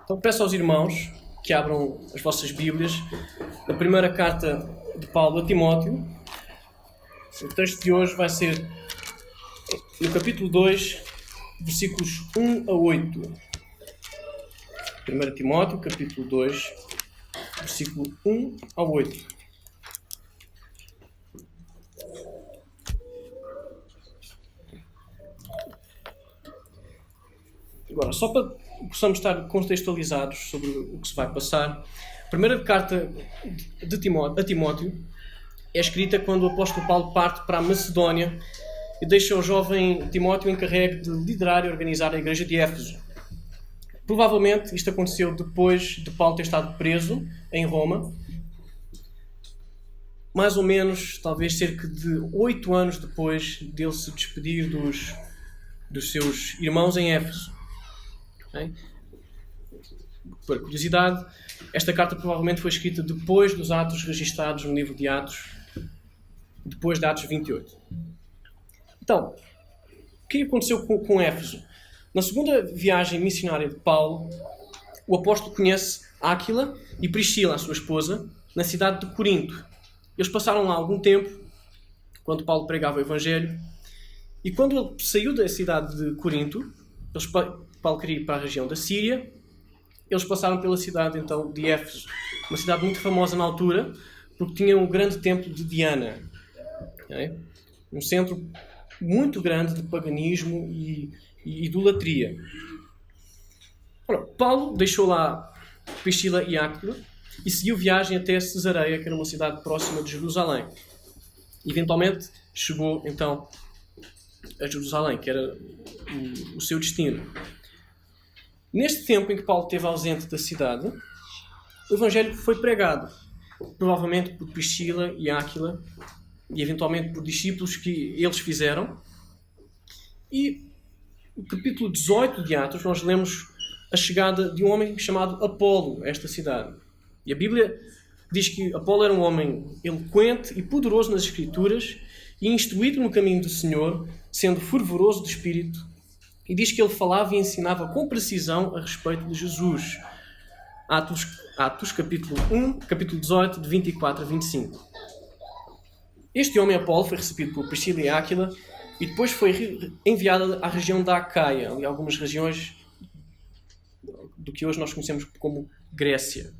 Então peço aos irmãos que abram as vossas Bíblias na primeira carta de Paulo a Timóteo. O texto de hoje vai ser no capítulo 2, versículos 1 a 8. 1 Timóteo, capítulo 2, versículo 1 a 8. Agora, só para possamos estar contextualizados sobre o que se vai passar, a primeira carta a Timóteo é escrita quando o apóstolo Paulo parte para a Macedónia e deixa o jovem Timóteo encarregue de liderar e organizar a igreja de Éfeso. Provavelmente isto aconteceu depois de Paulo ter estado preso em Roma, mais ou menos, talvez cerca de 8 anos depois dele se despedir dos seus irmãos em Éfeso. Por curiosidade, esta carta provavelmente foi escrita depois dos atos registados no livro de Atos, depois de Atos 28. Então, o que aconteceu com Éfeso? Na segunda viagem missionária de Paulo, o apóstolo conhece Áquila e Priscila, a sua esposa, na cidade de Corinto. Eles passaram lá algum tempo, quando Paulo pregava o Evangelho, e quando ele saiu da cidade de Corinto, Paulo queria ir para a região da Síria, eles passaram pela cidade então de Éfeso, uma cidade muito famosa na altura, porque tinha um grande templo de Diana. Um centro muito grande de paganismo e idolatria. Ora, Paulo deixou lá Priscila e Áquila e seguiu viagem até Cesareia, que era uma cidade próxima de Jerusalém. Eventualmente chegou então a Jerusalém, que era o seu destino. Neste tempo em que Paulo esteve ausente da cidade, o Evangelho foi pregado, provavelmente por Priscila e Áquila, e eventualmente por discípulos que eles fizeram. E no capítulo 18 de Atos nós lemos a chegada de um homem chamado Apolo a esta cidade. E a Bíblia diz que Apolo era um homem eloquente e poderoso nas Escrituras e instruído no caminho do Senhor, sendo fervoroso de espírito. E diz que ele falava e ensinava com precisão a respeito de Jesus. Atos capítulo 1, capítulo 18, de 24 a 25. Este homem Apolo foi recebido por Priscila e Áquila e depois foi enviado à região da Acaia, ali algumas regiões do que hoje nós conhecemos como Grécia.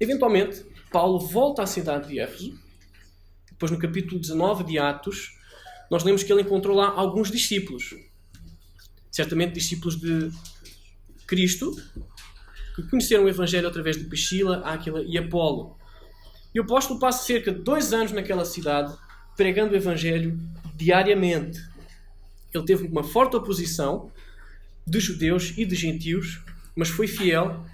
Eventualmente, Paulo volta à cidade de Éfeso. Depois, no capítulo 19 de Atos, nós lemos que ele encontrou lá alguns discípulos. Certamente discípulos de Cristo, que conheceram o Evangelho através de Priscila, Áquila e Apolo. E o apóstolo passa cerca de 2 anos naquela cidade, pregando o Evangelho diariamente. Ele teve uma forte oposição de judeus e de gentios, mas foi fiel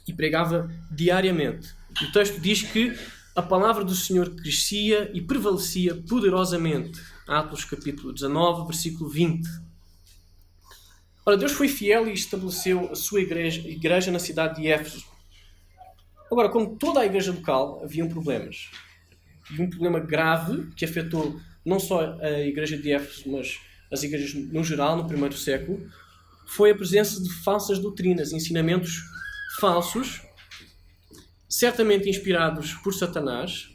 e pregava diariamente. O texto diz que a palavra do Senhor crescia e prevalecia poderosamente. Atos capítulo 19, versículo 20. Ora, Deus foi fiel e estabeleceu a sua igreja na cidade de Éfeso. Agora, como toda a igreja local, haviam problemas. E um problema grave que afetou não só a igreja de Éfeso, mas as igrejas no geral, no primeiro século, foi a presença de falsas doutrinas, ensinamentos falsos, certamente inspirados por Satanás,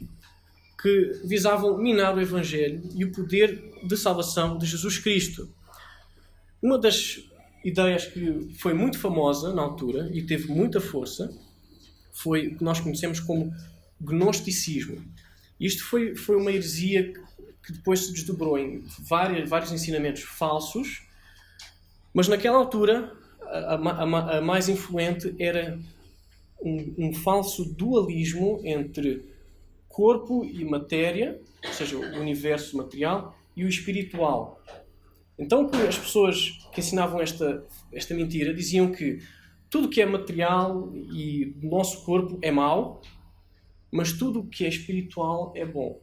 que visavam minar o Evangelho e o poder de salvação de Jesus Cristo. Uma das ideias que foi muito famosa na altura e teve muita força foi o que nós conhecemos como gnosticismo. Isto foi uma heresia que depois se desdobrou em vários ensinamentos falsos, mas naquela altura a mais influente era um falso dualismo entre corpo e matéria, ou seja, o universo material, e o espiritual. Então, as pessoas que ensinavam esta mentira diziam que tudo que é material e do nosso corpo é mau, mas tudo o que é espiritual é bom.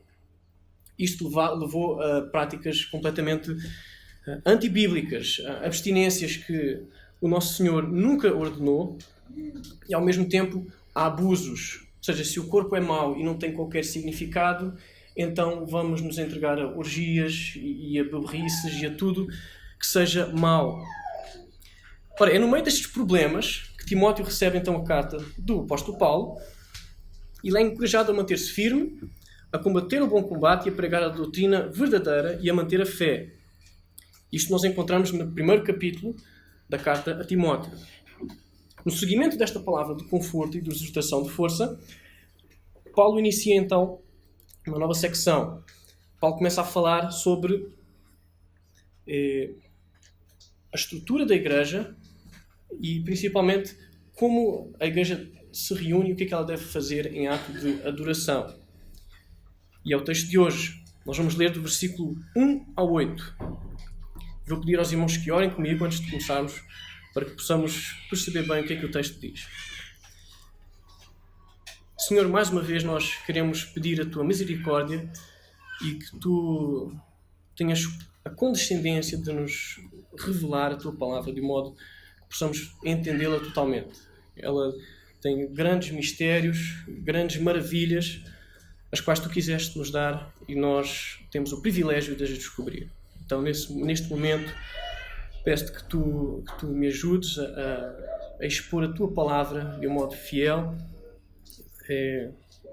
Isto levou a práticas completamente antibíblicas, a abstinências que o Nosso Senhor nunca ordenou, e ao mesmo tempo a abusos. Ou seja, se o corpo é mau e não tem qualquer significado, então vamos nos entregar a orgias e a beberrices e a tudo que seja mau. Ora, é no meio destes problemas que Timóteo recebe então a carta do apóstolo Paulo e ele é encorajado a manter-se firme, a combater o bom combate e a pregar a doutrina verdadeira e a manter a fé. Isto nós encontramos no primeiro capítulo da carta a Timóteo. No seguimento desta palavra de conforto e de exortação de força, Paulo inicia então uma nova secção. Paulo começa a falar sobre a estrutura da igreja e principalmente como a igreja se reúne e o que é que ela deve fazer em ato de adoração. E é o texto de hoje. Nós vamos ler do versículo 1 ao 8. Vou pedir aos irmãos que orem comigo antes de começarmos, para que possamos perceber bem o que é que o texto diz. Senhor, mais uma vez nós queremos pedir a Tua misericórdia e que Tu tenhas a condescendência de nos revelar a Tua palavra de modo que possamos entendê-la totalmente. Ela tem grandes mistérios, grandes maravilhas, as quais Tu quiseste nos dar e nós temos o privilégio de as descobrir. Então, neste momento, peço-te que tu me ajudes a expor a Tua palavra de um modo fiel.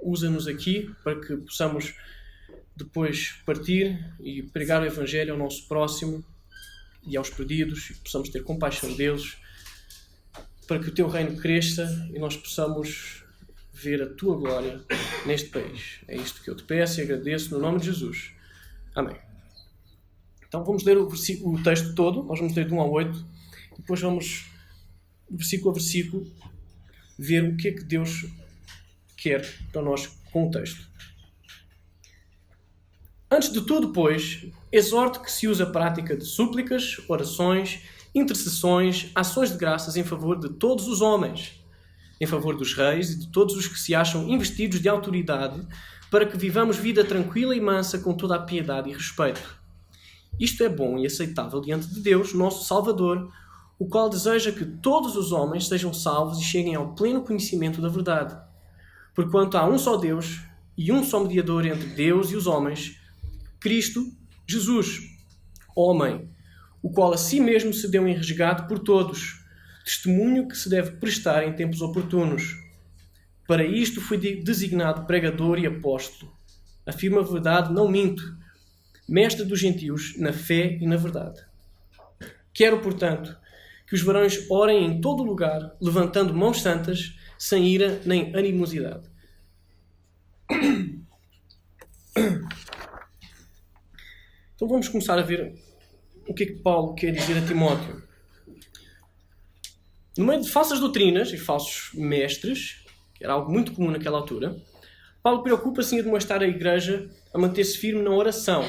Usa-nos aqui para que possamos depois partir e pregar o Evangelho ao nosso próximo e aos perdidos e que possamos ter compaixão deles, para que o Teu reino cresça e nós possamos ver a Tua glória neste país. É isto que eu te peço e agradeço no nome de Jesus. Amém. Então vamos ler o texto todo. Nós vamos ler de 1 ao 8 e depois vamos, versículo a versículo, ver o que é que Deus quer para nós com o texto. Antes de tudo, pois, exorto que se use a prática de súplicas, orações, intercessões, ações de graças em favor de todos os homens, em favor dos reis e de todos os que se acham investidos de autoridade, para que vivamos vida tranquila e mansa com toda a piedade e respeito. Isto é bom e aceitável diante de Deus, nosso Salvador, o qual deseja que todos os homens sejam salvos e cheguem ao pleno conhecimento da verdade. Porquanto há um só Deus e um só mediador entre Deus e os homens, Cristo Jesus, homem, o qual a si mesmo se deu em resgate por todos, testemunho que se deve prestar em tempos oportunos. Para isto fui designado pregador e apóstolo. Afirmo a verdade, não minto, mestre dos gentios na fé e na verdade. Quero, portanto, que os varões orem em todo lugar, levantando mãos santas, sem ira nem animosidade. Então vamos começar a ver o que é que Paulo quer dizer a Timóteo. No meio de falsas doutrinas e falsos mestres, que era algo muito comum naquela altura, Paulo preocupa-se em admoestar a igreja a manter-se firme na oração.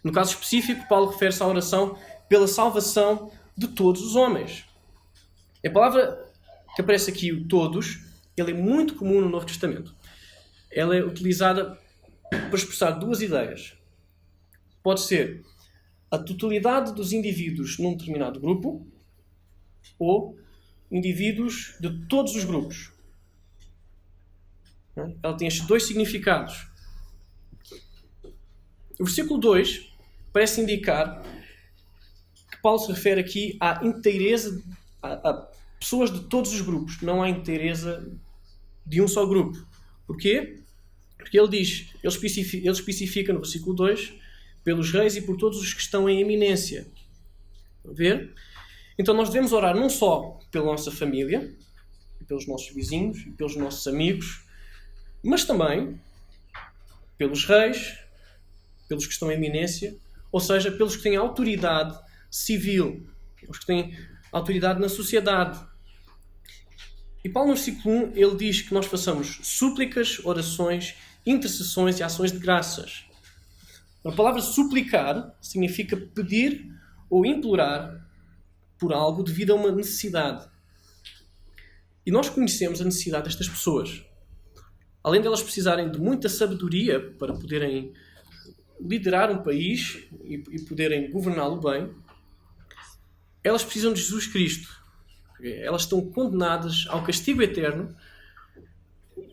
No caso específico, Paulo refere-se à oração pela salvação de todos os homens. A palavra que aparece aqui, o todos, ela é muito comum no Novo Testamento. Ela é utilizada para expressar duas ideias. Pode ser a totalidade dos indivíduos num determinado grupo ou indivíduos de todos os grupos. Ela tem estes dois significados. O versículo 2 parece indicar que Paulo se refere aqui à inteireza, a pessoas de todos os grupos, não à inteireza de um só grupo. Porquê? Porque ele diz, ele especifica no versículo 2, pelos reis e por todos os que estão em eminência. Estão a ver? Então nós devemos orar não só pela nossa família, pelos nossos vizinhos e pelos nossos amigos, mas também pelos reis, pelos que estão em eminência, ou seja, pelos que têm autoridade civil, pelos que têm autoridade na sociedade. E Paulo no versículo 1, ele diz que nós façamos súplicas, orações, intercessões e ações de graças. A palavra suplicar significa pedir ou implorar por algo devido a uma necessidade. E nós conhecemos a necessidade destas pessoas. Além de elas precisarem de muita sabedoria para poderem liderar um país e poderem governá-lo bem, elas precisam de Jesus Cristo. Elas estão condenadas ao castigo eterno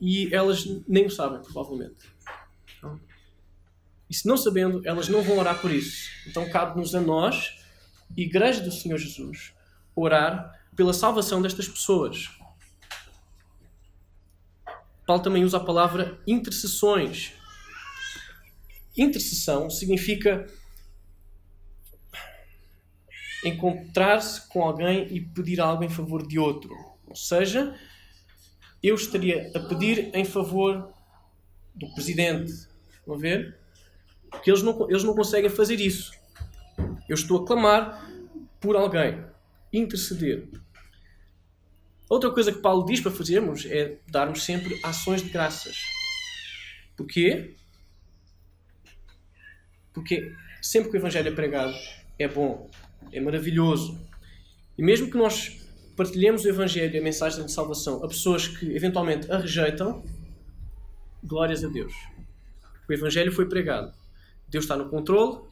e elas nem o sabem, provavelmente. E se não sabendo, elas não vão orar por isso. Então cabe-nos a nós, Igreja do Senhor Jesus, orar pela salvação destas pessoas. Paulo também usa a palavra intercessões. Intercessão significa encontrar-se com alguém e pedir algo em favor de outro. Ou seja, eu estaria a pedir em favor do presidente. Estão a ver? Porque eles não conseguem fazer isso. Eu estou a clamar por alguém. Interceder. Outra coisa que Paulo diz para fazermos é darmos sempre ações de graças. Porquê? Porque sempre que o Evangelho é pregado é bom, é maravilhoso. E mesmo que nós partilhemos o Evangelho e a mensagem de salvação a pessoas que eventualmente a rejeitam, glórias a Deus. O Evangelho foi pregado. Deus está no controle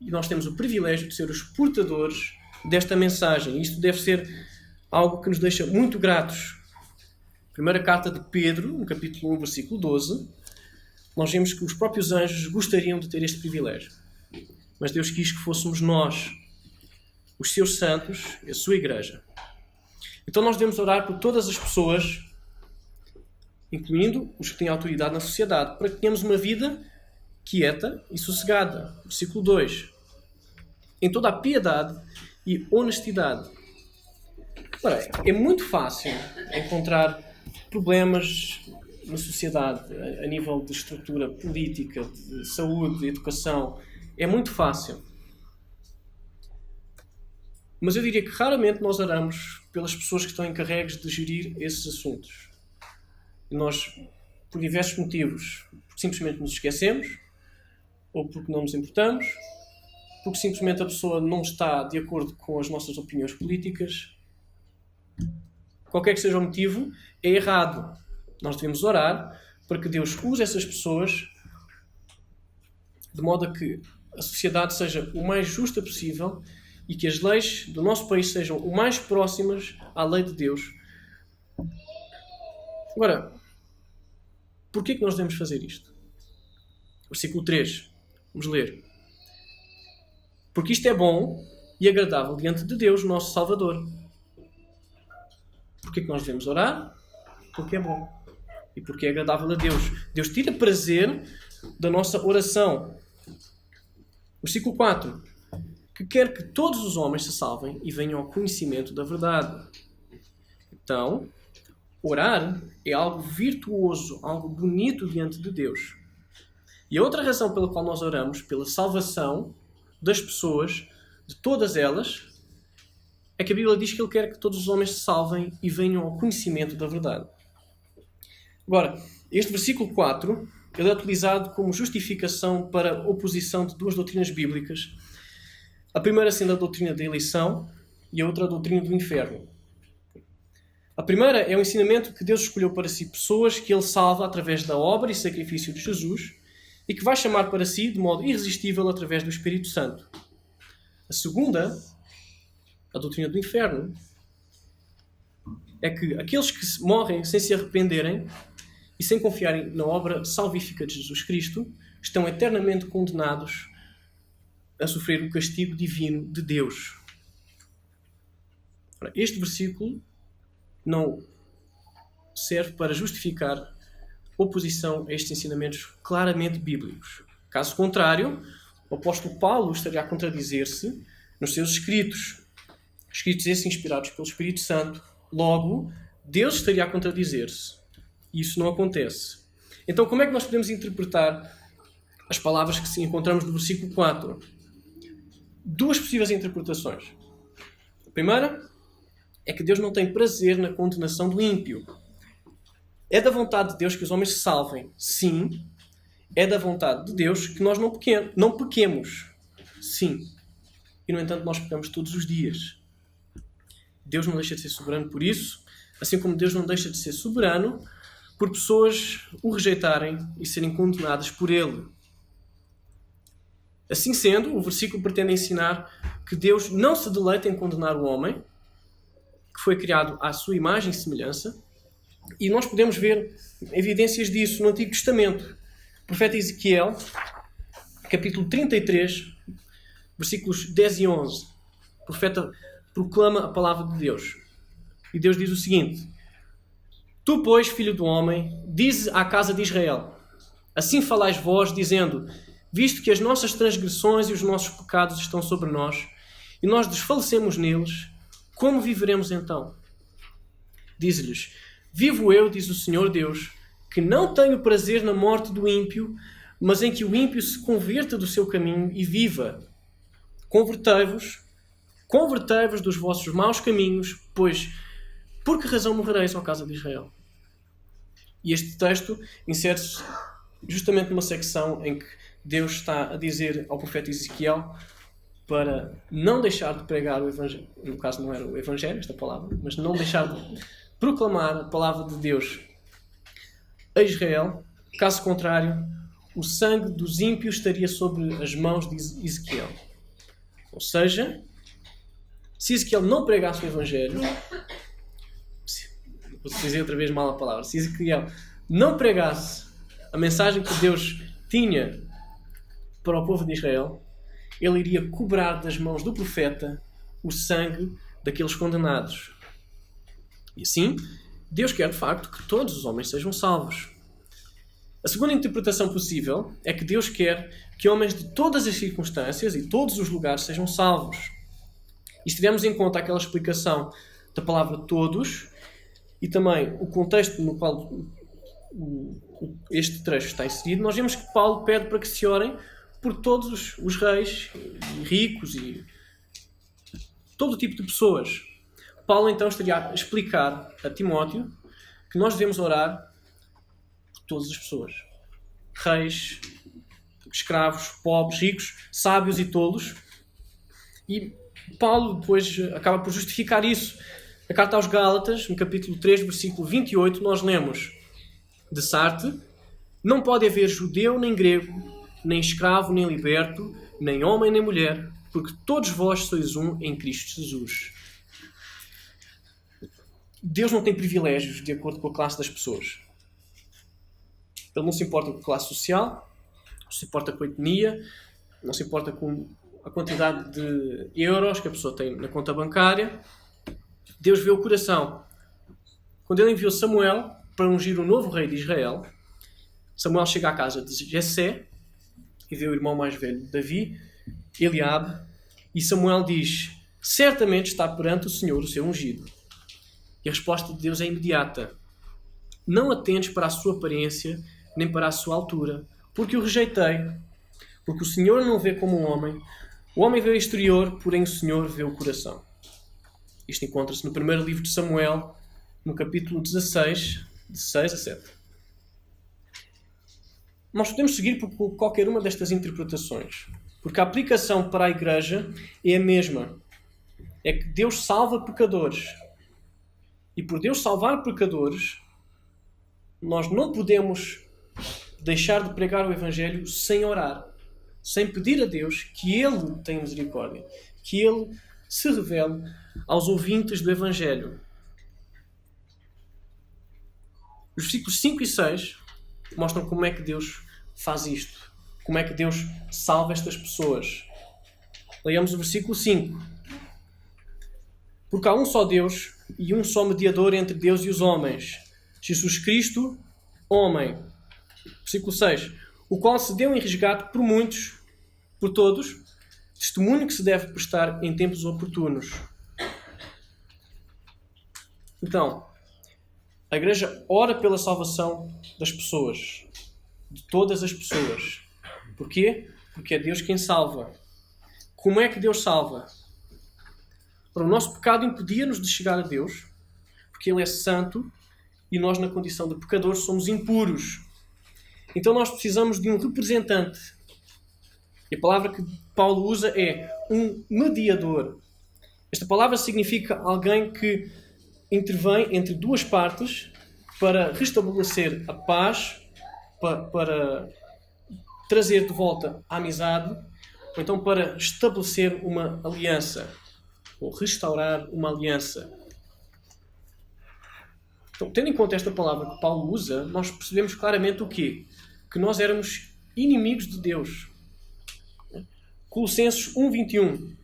e nós temos o privilégio de ser os portadores desta mensagem. E isto deve ser algo que nos deixa muito gratos. Primeira carta de Pedro, no capítulo 1, versículo 12, nós vemos que os próprios anjos gostariam de ter este privilégio. Mas Deus quis que fôssemos nós, os seus santos, a sua igreja. Então nós devemos orar por todas as pessoas, incluindo os que têm autoridade na sociedade, para que tenhamos uma vida quieta e sossegada. Versículo 2. Em toda a piedade e honestidade. Ora, é muito fácil encontrar problemas na sociedade, a nível de estrutura política, de saúde, de educação. É muito fácil. Mas eu diria que raramente nós oramos pelas pessoas que estão encarregues de gerir esses assuntos. E nós, por diversos motivos, porque simplesmente nos esquecemos, ou porque não nos importamos, porque simplesmente a pessoa não está de acordo com as nossas opiniões políticas. Qualquer que seja o motivo, é errado. Nós devemos orar para que Deus use essas pessoas de modo a que a sociedade seja o mais justa possível e que as leis do nosso país sejam o mais próximas à lei de Deus. Agora, porquê que nós devemos fazer isto? Versículo 3. Vamos ler. Porque isto é bom e agradável diante de Deus, nosso Salvador. Porquê que nós devemos orar? Porque é bom. E porque é agradável a Deus. Deus tira prazer da nossa oração. Versículo 4. Que quer que todos os homens se salvem e venham ao conhecimento da verdade. Então, orar é algo virtuoso, algo bonito diante de Deus. E a outra razão pela qual nós oramos, pela salvação das pessoas, de todas elas, é que a Bíblia diz que Ele quer que todos os homens se salvem e venham ao conhecimento da verdade. Agora, este versículo 4, ele é utilizado como justificação para a oposição de duas doutrinas bíblicas. A primeira sendo a doutrina da eleição e a outra a doutrina do inferno. A primeira é o ensinamento que Deus escolheu para si pessoas que Ele salva através da obra e sacrifício de Jesus e que vai chamar para si de modo irresistível através do Espírito Santo. A segunda, a doutrina do inferno, é que aqueles que morrem sem se arrependerem e sem confiarem na obra salvífica de Jesus Cristo estão eternamente condenados a sofrer o castigo divino de Deus. Ora, este versículo não serve para justificar oposição a estes ensinamentos claramente bíblicos. Caso contrário, o apóstolo Paulo estaria a contradizer-se nos seus escritos. Escritos esses inspirados pelo Espírito Santo. Logo, Deus estaria a contradizer-se. E isso não acontece. Então, como é que nós podemos interpretar as palavras que encontramos no versículo 4? Duas possíveis interpretações. A primeira é que Deus não tem prazer na condenação do ímpio. É da vontade de Deus que os homens se salvem. Sim. É da vontade de Deus que nós não pequemos. Sim. E, no entanto, nós pecamos todos os dias. Deus não deixa de ser soberano por isso, assim como Deus não deixa de ser soberano por pessoas o rejeitarem e serem condenadas por Ele. Assim sendo, o versículo pretende ensinar que Deus não se deleita em condenar o homem, que foi criado à sua imagem e semelhança, e nós podemos ver evidências disso no Antigo Testamento. O profeta Ezequiel, capítulo 33, versículos 10 e 11. O profeta proclama a palavra de Deus. E Deus diz o seguinte: Tu, pois, filho do homem, dize à casa de Israel: Assim falais vós, dizendo: Visto que as nossas transgressões e os nossos pecados estão sobre nós, e nós desfalecemos neles, como viveremos então? Diz-lhes: Vivo eu, diz o Senhor Deus, que não tenho prazer na morte do ímpio, mas em que o ímpio se converta do seu caminho e viva. Convertei-vos dos vossos maus caminhos, pois por que razão morrereis, ó casa de Israel? E este texto insere-se justamente numa secção em que Deus está a dizer ao profeta Ezequiel para não deixar de pregar o Evangelho. No caso não era o Evangelho, esta palavra, mas não deixar de proclamar a palavra de Deus a Israel. Caso contrário, o sangue dos ímpios estaria sobre as mãos de Ezequiel. Ou seja, se Ezequiel não pregasse o Evangelho, vou dizer outra vez mal a palavra, se Ezequiel não pregasse a mensagem que Deus tinha para o povo de Israel, ele iria cobrar das mãos do profeta o sangue daqueles condenados. E assim, Deus quer de facto que todos os homens sejam salvos. A segunda interpretação possível é que Deus quer que homens de todas as circunstâncias e todos os lugares sejam salvos. E se tivermos em conta aquela explicação da palavra todos e também o contexto no qual este trecho está inserido, nós vemos que Paulo pede para que se orem por todos os reis e ricos e todo tipo de pessoas. Paulo então estaria a explicar a Timóteo que nós devemos orar por todas as pessoas. Reis, escravos, pobres, ricos, sábios e tolos. E Paulo depois acaba por justificar isso. Na carta aos Gálatas, no capítulo 3, versículo 28, nós lemos de Sarte: Não pode haver judeu nem grego, nem escravo nem liberto, nem homem nem mulher, porque todos vós sois um em Cristo Jesus. Deus não tem privilégios de acordo com a classe das pessoas. Ele não se importa com a classe social, não se importa com a etnia, não se importa com a quantidade de euros que a pessoa tem na conta bancária. Deus vê o coração. Quando ele enviou Samuel para ungir o novo rei de Israel, Samuel chega à casa de Jessé e vê o irmão mais velho de Davi, Eliabe, e Samuel diz: Certamente está perante o Senhor o seu ungido. E a resposta de Deus é imediata: Não atentes para a sua aparência, nem para a sua altura, porque o rejeitei. Porque o Senhor não vê como um homem. O homem vê o exterior, porém o Senhor vê o coração. Isto encontra-se no primeiro livro de Samuel, no capítulo 16, de 6 a 7. Nós podemos seguir por qualquer uma destas interpretações, porque a aplicação para a igreja é a mesma. É que Deus salva pecadores. E por Deus salvar pecadores, nós não podemos deixar de pregar o Evangelho sem orar, sem pedir a Deus que Ele tenha misericórdia, que Ele se revele aos ouvintes do Evangelho. Os versículos 5 e 6 mostram como é que Deus faz isto, como é que Deus salva estas pessoas. Leiamos o versículo 5. Porque há um só Deus e um só mediador entre Deus e os homens, Jesus Cristo, homem. Versículo 6. O qual se deu em resgate por muitos, por todos, testemunho que se deve prestar em tempos oportunos. Então, a igreja ora pela salvação das pessoas, de todas as pessoas. Porquê? Porque é Deus quem salva. Como é que Deus salva? Para o nosso pecado impedia-nos de chegar a Deus, porque Ele é santo e nós, na condição de pecadores, somos impuros. Então nós precisamos de um representante. E a palavra que Paulo usa é um mediador. Esta palavra significa alguém que intervém entre duas partes para restabelecer a paz, para trazer de volta a amizade, ou então para estabelecer uma aliança, ou restaurar uma aliança. Então, tendo em conta esta palavra que Paulo usa, nós percebemos claramente o quê? Que nós éramos inimigos de Deus. Colossenses 1:21.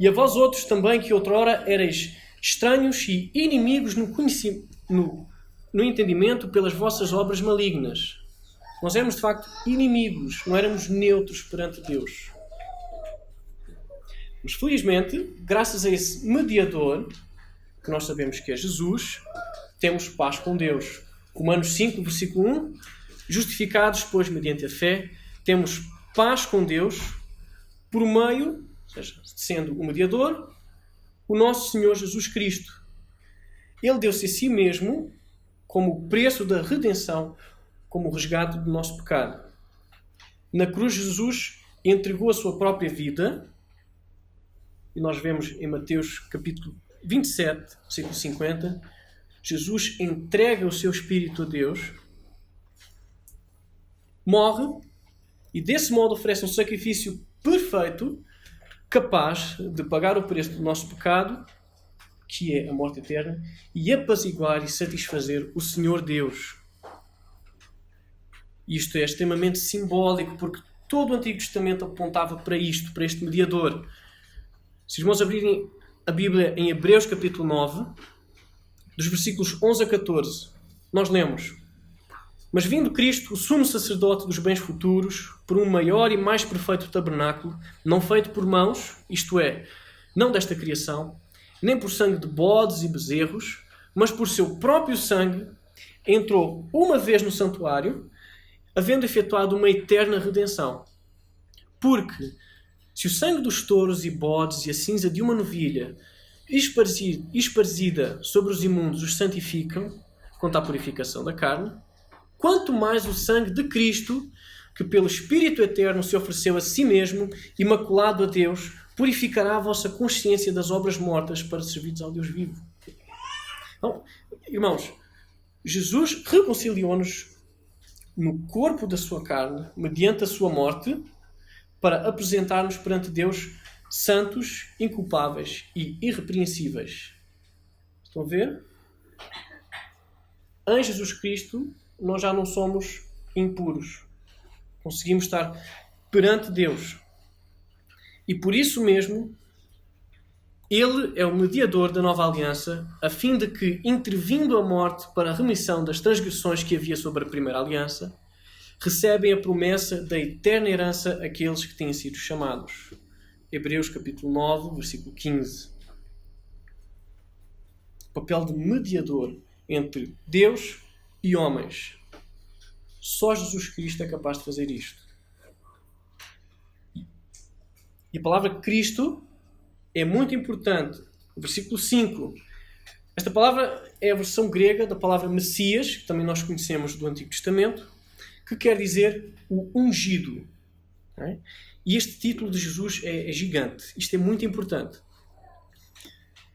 E a vós outros também, que outrora erais estranhos e inimigos no entendimento pelas vossas obras malignas. Nós éramos, de facto, inimigos, não éramos neutros perante Deus. Mas, felizmente, graças a esse mediador, que nós sabemos que é Jesus, temos paz com Deus. Romanos 5, versículo 1, justificados, pois, mediante a fé, temos paz com Deus por meio, ou seja, sendo o mediador, o nosso Senhor Jesus Cristo. Ele deu-se a si mesmo como o preço da redenção, como o resgate do nosso pecado. Na cruz, Jesus entregou a sua própria vida, e nós vemos em Mateus capítulo 27, versículo 50, Jesus entrega o seu Espírito a Deus, morre, e desse modo oferece um sacrifício perfeito, capaz de pagar o preço do nosso pecado, que é a morte eterna, e apaziguar e satisfazer o Senhor Deus. Isto é extremamente simbólico, porque todo o Antigo Testamento apontava para isto, para este mediador. Se os irmãos abrirem a Bíblia em Hebreus capítulo 9, dos versículos 11 a 14, nós lemos: Mas vindo Cristo, o sumo sacerdote dos bens futuros, por um maior e mais perfeito tabernáculo, não feito por mãos, isto é, não desta criação, nem por sangue de bodes e bezerros, mas por seu próprio sangue, entrou uma vez no santuário, havendo efetuado uma eterna redenção. Porque, se o sangue dos touros e bodes e a cinza de uma novilha, esparzida sobre os imundos, os santificam, quanto à purificação da carne, quanto mais o sangue de Cristo, que pelo Espírito Eterno se ofereceu a si mesmo, imaculado a Deus, purificará a vossa consciência das obras mortas para servir ao Deus vivo. Então, irmãos, Jesus reconciliou-nos no corpo da sua carne, mediante a sua morte, para apresentar-nos perante Deus santos, inculpáveis e irrepreensíveis. Estão a ver? Em Jesus Cristo, nós já não somos impuros. Conseguimos estar perante Deus. E por isso mesmo, Ele é o mediador da nova aliança, a fim de que, intervindo a morte para a remissão das transgressões que havia sobre a primeira aliança, recebem a promessa da eterna herança aqueles que têm sido chamados. Hebreus capítulo 9, versículo 15. O papel de mediador entre Deus e homens. Só Jesus Cristo é capaz de fazer isto. E a palavra Cristo é muito importante. O versículo 5. Esta palavra é a versão grega da palavra Messias, que também nós conhecemos do Antigo Testamento, que quer dizer o ungido. E este título de Jesus é gigante. Isto é muito importante.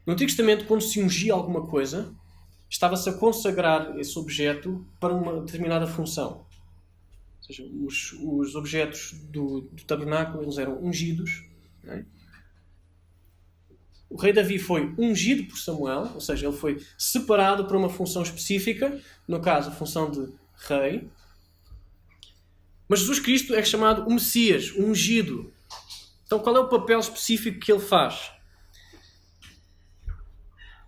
No Antigo Testamento, quando se ungia alguma coisa, estava-se a consagrar esse objeto para uma determinada função. Ou seja, os objetos do tabernáculo eles eram ungidos. Não é? O rei Davi foi ungido por Samuel, ou seja, ele foi separado para uma função específica, no caso, a função de rei. Mas Jesus Cristo é chamado o Messias, o ungido. Então, qual é o papel específico que ele faz?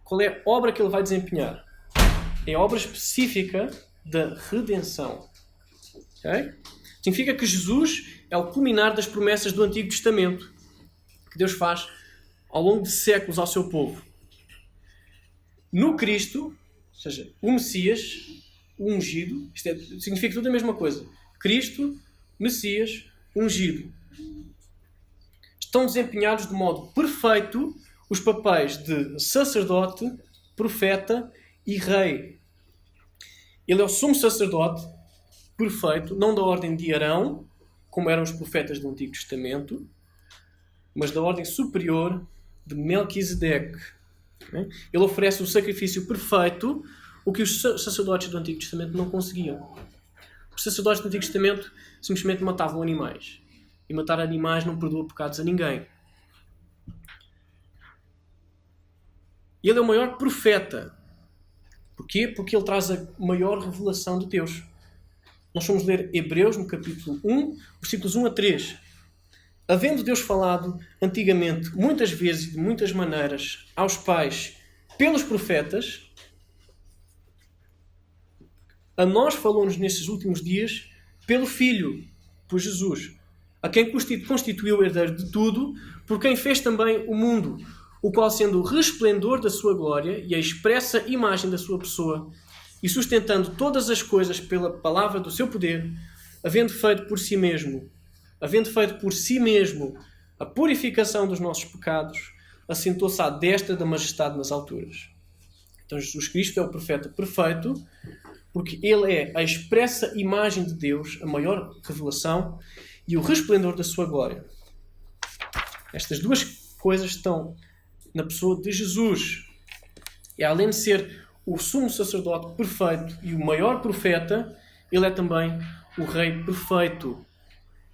Qual é a obra que ele vai desempenhar? É a obra específica da redenção. Okay? Significa que Jesus é o culminar das promessas do Antigo Testamento que Deus faz ao longo de séculos ao seu povo. No Cristo, ou seja, o Messias, o ungido, significa tudo a mesma coisa. Cristo, Messias, ungido. Estão desempenhados de modo perfeito os papéis de sacerdote, profeta e rei. Ele é o sumo sacerdote perfeito, não da ordem de Arão, como eram os profetas do Antigo Testamento, mas da ordem superior de Melquisedeque. Ele oferece o sacrifício perfeito, o que os sacerdotes do Antigo Testamento não conseguiam. Os sacerdotes do Antigo Testamento simplesmente matavam animais. E matar animais não perdoa pecados a ninguém. Ele é o maior profeta. Porquê? Porque ele traz a maior revelação de Deus. Nós vamos ler Hebreus no capítulo 1, versículos 1 a 3. havendo Deus falado antigamente, muitas vezes e de muitas maneiras, aos pais pelos profetas, a nós falou-nos nesses últimos dias pelo Filho, por Jesus, a quem constituiu o herdeiro de tudo, por quem fez também o mundo, o qual, sendo o resplendor da sua glória e a expressa imagem da sua pessoa, e sustentando todas as coisas pela palavra do seu poder, havendo feito por si mesmo a purificação dos nossos pecados, assentou-se à destra da majestade nas alturas. Então Jesus Cristo é o profeta perfeito, porque ele é a expressa imagem de Deus, a maior revelação e o resplendor da sua glória. Estas duas coisas estão na pessoa de Jesus. E além de ser o sumo sacerdote perfeito e o maior profeta, ele é também o rei perfeito.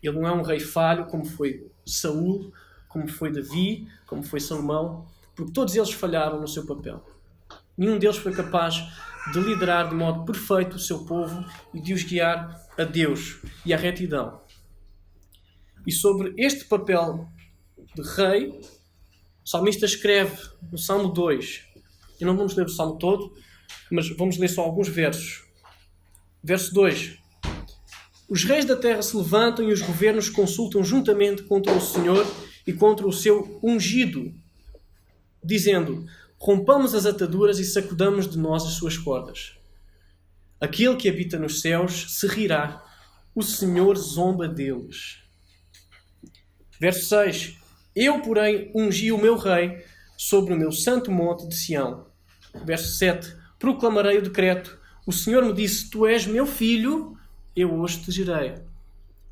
Ele não é um rei falho, como foi Saul, como foi Davi, como foi Salomão, porque todos eles falharam no seu papel. Nenhum deles foi capaz de liderar de modo perfeito o seu povo e de os guiar a Deus e à retidão. E sobre este papel de rei, o salmista escreve no Salmo 2. E não vamos ler o Salmo todo, mas vamos ler só alguns versos. Verso 2. Os reis da terra se levantam e os governos consultam juntamente contra o Senhor e contra o seu ungido, dizendo: rompamos as ataduras e sacudamos de nós as suas cordas. Aquele que habita nos céus se rirá, o Senhor zomba deles. Verso 6. Eu, porém, ungi o meu rei sobre o meu santo monte de Sião. Verso 7. Proclamarei o decreto. O Senhor me disse: tu és meu filho, eu hoje te gerei.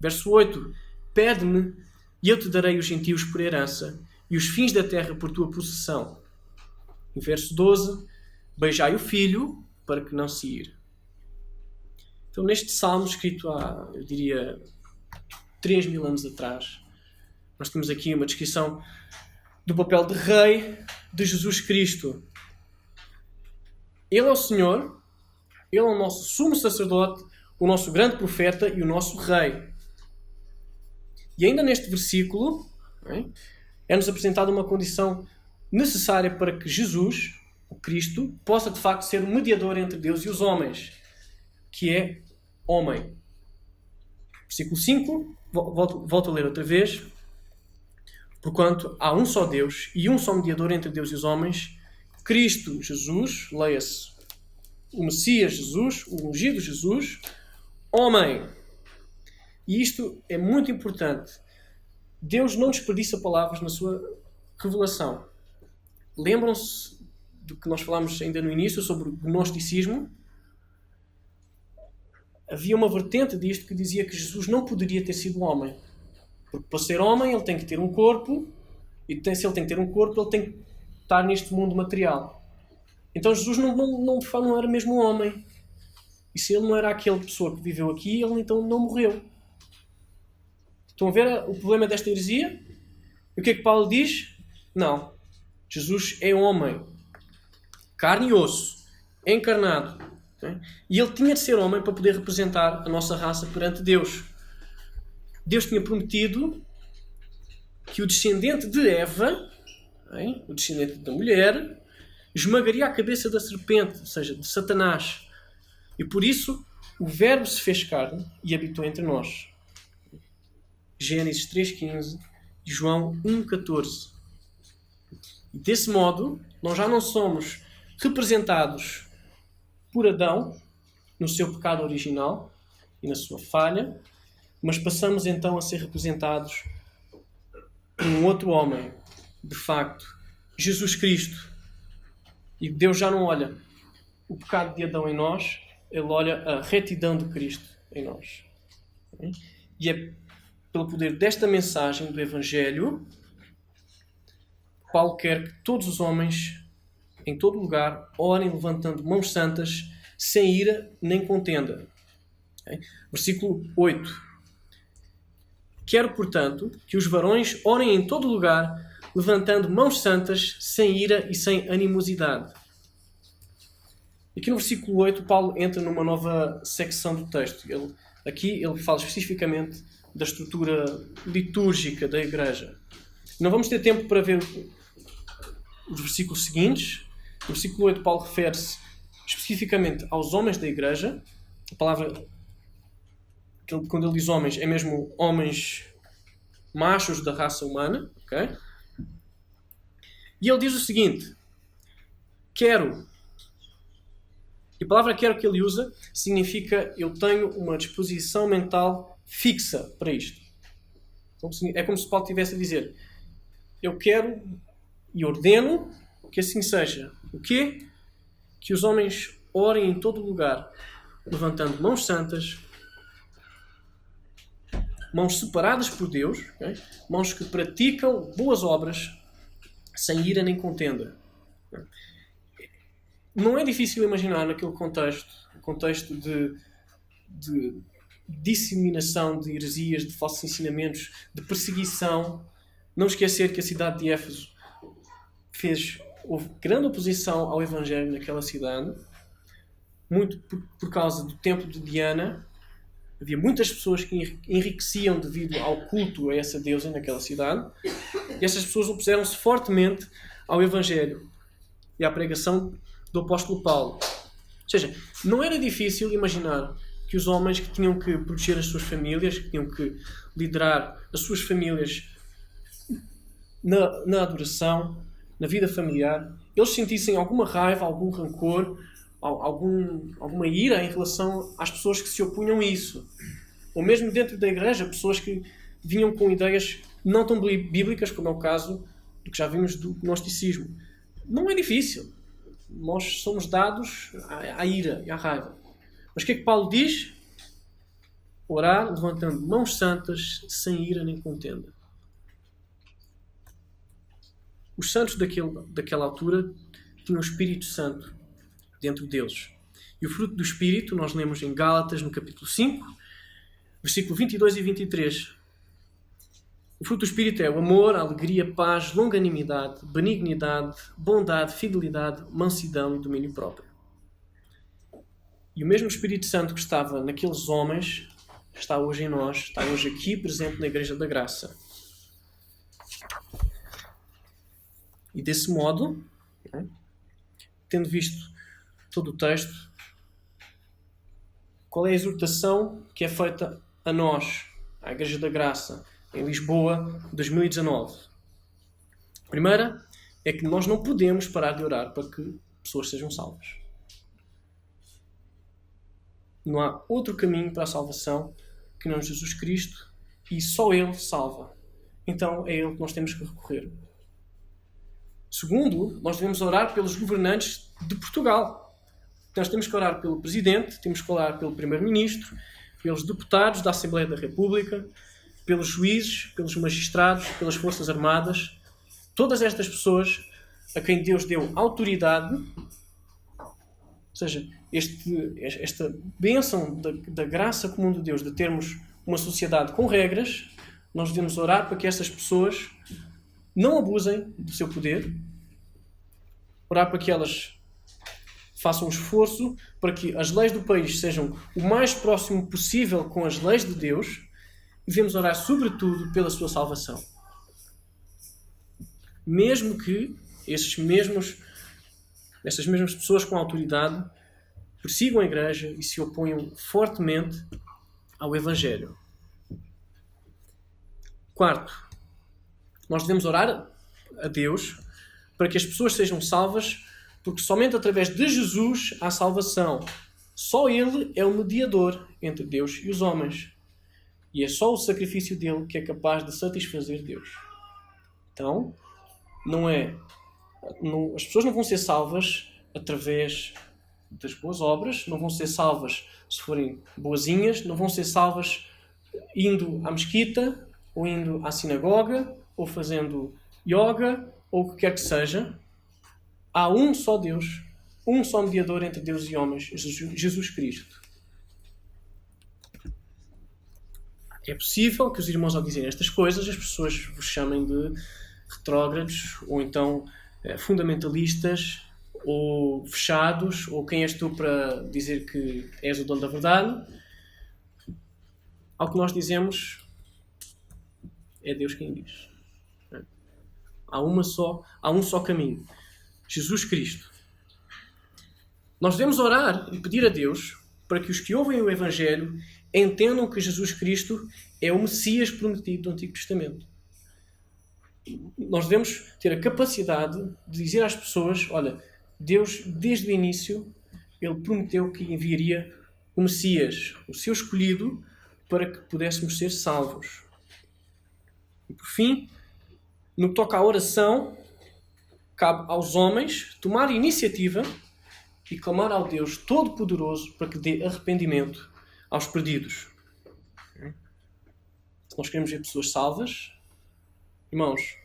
Verso 8. Pede-me e eu te darei os gentios por herança e os fins da terra por tua possessão. Em verso 12. Beijai o filho para que não se ire. Então, neste salmo escrito há, eu diria, 3.000 anos atrás, nós temos aqui uma descrição do papel de rei de Jesus Cristo. Ele é o Senhor, ele é o nosso sumo sacerdote, o nosso grande profeta e o nosso rei. E ainda neste versículo é-nos apresentada uma condição necessária para que Jesus, o Cristo, possa de facto ser o mediador entre Deus e os homens, que é homem. Versículo 5, volto a ler outra vez. Porquanto há um só Deus e um só mediador entre Deus e os homens, Cristo Jesus, leia-se, o Messias Jesus, o ungido Jesus, homem. E isto é muito importante. Deus não desperdiça palavras na sua revelação. Lembram-se do que nós falámos ainda no início sobre o gnosticismo? Havia uma vertente disto que dizia que Jesus não poderia ter sido homem. Porque para ser homem ele tem que ter um corpo, e se ele tem que ter um corpo, ele tem que estar neste mundo material. Então Jesus não era mesmo um homem. E se ele não era aquela pessoa que viveu aqui, ele então não morreu. Estão a ver o problema desta heresia? E o que é que Paulo diz? Não. Jesus é homem. Carne e osso. Encarnado. Okay? E ele tinha de ser homem para poder representar a nossa raça perante Deus. Deus tinha prometido que o descendente de Eva, o descendente da mulher, esmagaria a cabeça da serpente, ou seja, de Satanás. E por isso o Verbo se fez carne e habitou entre nós. Gênesis 3,15 e João 1,14. E desse modo, nós já não somos representados por Adão no seu pecado original e na sua falha, mas passamos então a ser representados por um outro homem, de facto, Jesus Cristo. E Deus já não olha o pecado de Adão em nós, ele olha a retidão de Cristo em nós. E é pelo poder desta mensagem do Evangelho, Paulo quer que todos os homens, em todo lugar, orem levantando mãos santas, sem ira nem contenda. Versículo 8. Quero, portanto, que os varões orem em todo lugar, levantando mãos santas, sem ira e sem animosidade. Aqui no versículo 8, Paulo entra numa nova secção do texto. Aqui ele fala especificamente da estrutura litúrgica da Igreja. Não vamos ter tempo para ver os versículos seguintes. No versículo 8, Paulo refere-se especificamente aos homens da Igreja. A palavra, quando ele diz homens, é mesmo homens machos da raça humana. Okay? E ele diz o seguinte: quero. E a palavra quero que ele usa significa eu tenho uma disposição mental fixa para isto. Então, é como se Paulo estivesse a dizer: eu quero e ordeno que assim seja. O quê? Que os homens orem em todo lugar, levantando mãos santas, mãos separadas por Deus, okay? Mãos que praticam boas obras, sem ira nem contenda. Não é difícil imaginar naquele contexto de disseminação de heresias, de falsos ensinamentos, de perseguição. Não esquecer que a cidade de Éfeso houve grande oposição ao Evangelho naquela cidade, muito por causa do templo de Diana. Havia muitas pessoas que enriqueciam devido ao culto a essa deusa naquela cidade, e essas pessoas opuseram-se fortemente ao Evangelho e à pregação do apóstolo Paulo. Ou seja, não era difícil imaginar que os homens que tinham que proteger as suas famílias, que tinham que liderar as suas famílias na adoração, na vida familiar, eles sentissem alguma raiva, algum rancor, alguma ira em relação às pessoas que se opunham a isso. Ou mesmo dentro da igreja, pessoas que vinham com ideias não tão bíblicas, como é o caso do que já vimos do gnosticismo. Não é difícil. Nós somos dados à ira e à raiva. Mas o que é que Paulo diz? Orar levantando mãos santas, sem ira nem contenda. Os santos daquela altura tinham o Espírito Santo dentro deles. E o fruto do Espírito nós lemos em Gálatas, no capítulo 5, versículo 22 e 23. O fruto do Espírito é o amor, a alegria, paz, longanimidade, benignidade, bondade, fidelidade, mansidão e domínio próprio. E o mesmo Espírito Santo que estava naqueles homens está hoje em nós, está hoje aqui presente na Igreja da Graça. E desse modo, tendo visto todo o texto, qual é a exortação que é feita a nós, à Igreja da Graça, em Lisboa, 2019? A primeira é que nós não podemos parar de orar para que pessoas sejam salvas. Não há outro caminho para a salvação que não Jesus Cristo, e só Ele salva. Então é Ele que nós temos que recorrer. Segundo, nós devemos orar pelos governantes de Portugal. Nós temos que orar pelo Presidente, temos que orar pelo Primeiro-Ministro, pelos deputados da Assembleia da República, pelos juízes, pelos magistrados, pelas Forças Armadas, todas estas pessoas a quem Deus deu autoridade, ou seja, esta bênção da graça comum de Deus de termos uma sociedade com regras. Nós devemos orar para que estas pessoas não abusem do seu poder, orar para que elas façam um esforço para que as leis do país sejam o mais próximo possível com as leis de Deus, e devemos orar sobretudo pela sua salvação. Mesmo que essas mesmas pessoas com autoridade persigam a Igreja e se oponham fortemente ao Evangelho. Quarto, nós devemos orar a Deus para que as pessoas sejam salvas, porque somente através de Jesus há salvação. Só Ele é o mediador entre Deus e os homens. E é só o sacrifício dele que é capaz de satisfazer Deus. Então, as pessoas não vão ser salvas através das boas obras, não vão ser salvas se forem boazinhas, não vão ser salvas indo à mesquita, ou indo à sinagoga, ou fazendo yoga, ou o que quer que seja. Há um só Deus, um só mediador entre Deus e homens, Jesus Cristo. É possível que os irmãos, ao dizerem estas coisas, as pessoas vos chamem de retrógrados, ou então fundamentalistas, ou fechados, ou quem és tu para dizer que és o dono da verdade. Ao que nós dizemos, é Deus quem diz. Há um só caminho. Jesus Cristo. Nós devemos orar e pedir a Deus para que os que ouvem o Evangelho entendam que Jesus Cristo é o Messias prometido do Antigo Testamento. Nós devemos ter a capacidade de dizer às pessoas, olha, Deus, desde o início, Ele prometeu que enviaria o Messias, o seu escolhido, para que pudéssemos ser salvos. E por fim, no que toca à oração, cabe aos homens tomar a iniciativa e clamar ao Deus Todo-Poderoso para que dê arrependimento aos perdidos. Se nós queremos ver pessoas salvas, irmãos,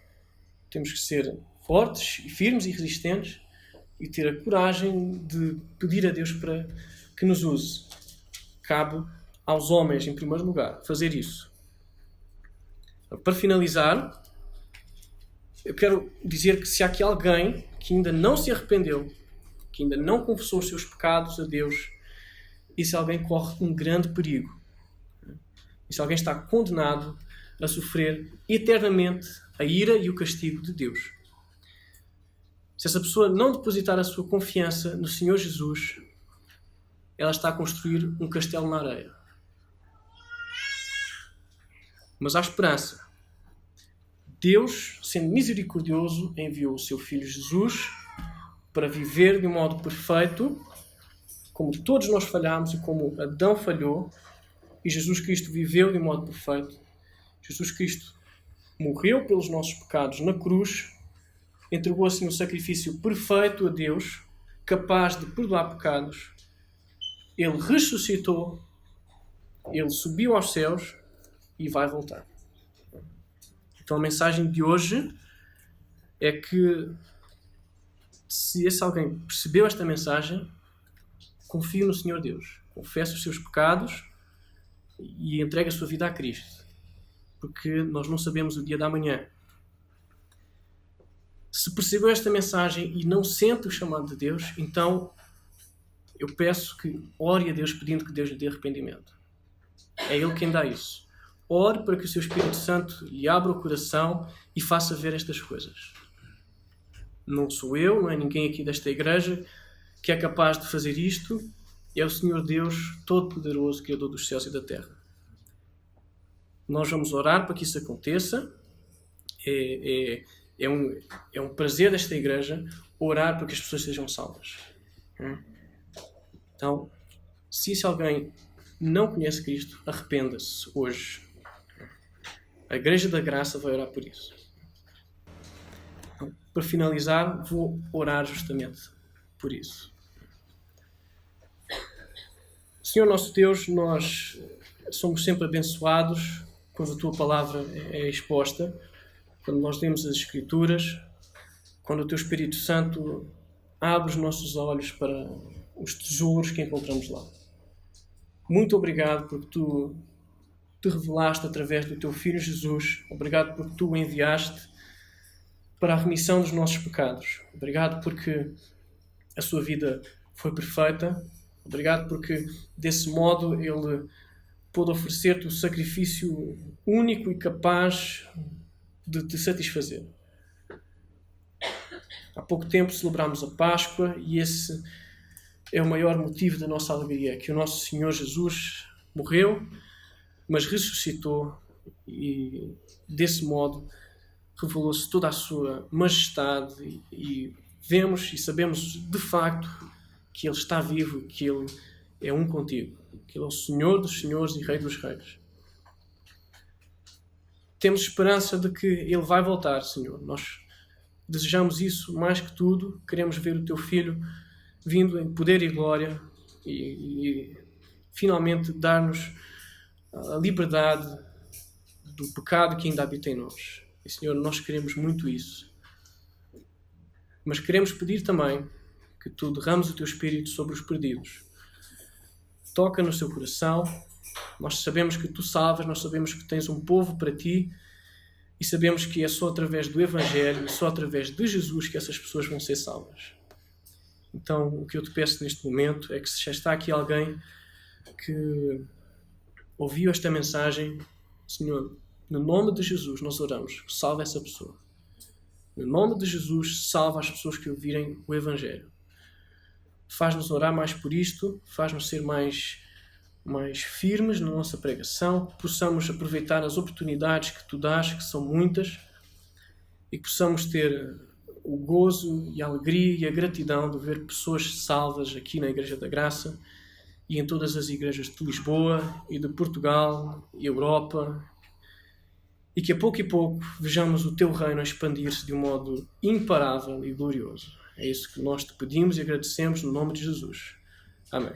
temos que ser fortes e firmes e resistentes e ter a coragem de pedir a Deus para que nos use. Cabe aos homens, em primeiro lugar, fazer isso. Para finalizar, eu quero dizer que se há aqui alguém que ainda não se arrependeu, que ainda não confessou os seus pecados a Deus, esse alguém corre um grande perigo. Esse alguém está condenado a sofrer eternamente a ira e o castigo de Deus. Se essa pessoa não depositar a sua confiança no Senhor Jesus, ela está a construir um castelo na areia. Mas há esperança. Deus, sendo misericordioso, enviou o seu Filho Jesus para viver de um modo perfeito, como todos nós falhamos e como Adão falhou, e Jesus Cristo viveu de um modo perfeito. Jesus Cristo morreu pelos nossos pecados na cruz, entregou assim um sacrifício perfeito a Deus, capaz de perdoar pecados. Ele ressuscitou, Ele subiu aos céus e vai voltar. Então a mensagem de hoje é que se esse alguém percebeu esta mensagem, confie no Senhor Deus, confesse os seus pecados e entregue a sua vida a Cristo, porque nós não sabemos o dia da manhã. Se percebeu esta mensagem e não sente o chamado de Deus, então eu peço que ore a Deus pedindo que Deus lhe dê arrependimento. É Ele quem dá isso. Ore para que o seu Espírito Santo lhe abra o coração e faça ver estas coisas. Não sou eu, não é ninguém aqui desta igreja que é capaz de fazer isto. É o Senhor Deus Todo-Poderoso, Criador dos céus e da terra. Nós vamos orar para que isso aconteça. É um prazer desta igreja orar para que as pessoas sejam salvas. Então, se esse alguém não conhece Cristo, arrependa-se hoje. A Igreja da Graça vai orar por isso. Então, para finalizar, vou orar justamente por isso. Senhor nosso Deus, nós somos sempre abençoados quando a Tua Palavra é exposta, quando nós lemos as Escrituras, quando o Teu Espírito Santo abre os nossos olhos para os tesouros que encontramos lá. Muito obrigado porque Tu te revelaste através do Teu Filho Jesus. Obrigado porque Tu o enviaste para a remissão dos nossos pecados. Obrigado porque a sua vida foi perfeita. Obrigado porque, desse modo, Ele pôde oferecer-te o sacrifício único e capaz de te satisfazer. Há pouco tempo celebramos a Páscoa e esse é o maior motivo da nossa alegria, que o nosso Senhor Jesus morreu, mas ressuscitou e, desse modo, revelou-se toda a sua majestade e vemos e sabemos de facto que Ele está vivo, que Ele é um contigo, que Ele é o Senhor dos senhores e Rei dos reis. Temos esperança de que Ele vai voltar, Senhor. Nós desejamos isso mais que tudo. Queremos ver o Teu Filho vindo em poder e glória e finalmente dar-nos a liberdade do pecado que ainda habita em nós. E, Senhor, nós queremos muito isso. Mas queremos pedir também que Tu derrames o Teu Espírito sobre os perdidos. Toca no seu coração. Nós sabemos que Tu salvas, nós sabemos que tens um povo para Ti e sabemos que é só através do Evangelho e só através de Jesus que essas pessoas vão ser salvas. Então, o que eu Te peço neste momento é que se já está aqui alguém que ouviu esta mensagem, Senhor, No nome de Jesus nós oramos. Salva essa pessoa. No nome de Jesus, salva as pessoas que ouvirem o Evangelho. Faz-nos orar mais por isto, faz-nos ser mais firmes na nossa pregação, que possamos aproveitar as oportunidades que tu dás, que são muitas, e que possamos ter o gozo e a alegria e a gratidão de ver pessoas salvas aqui na Igreja da Graça e em todas as igrejas de Lisboa e de Portugal e Europa, e que a pouco e pouco vejamos o teu reino expandir-se de um modo imparável e glorioso. É isso que nós te pedimos e agradecemos no nome de Jesus. Amém.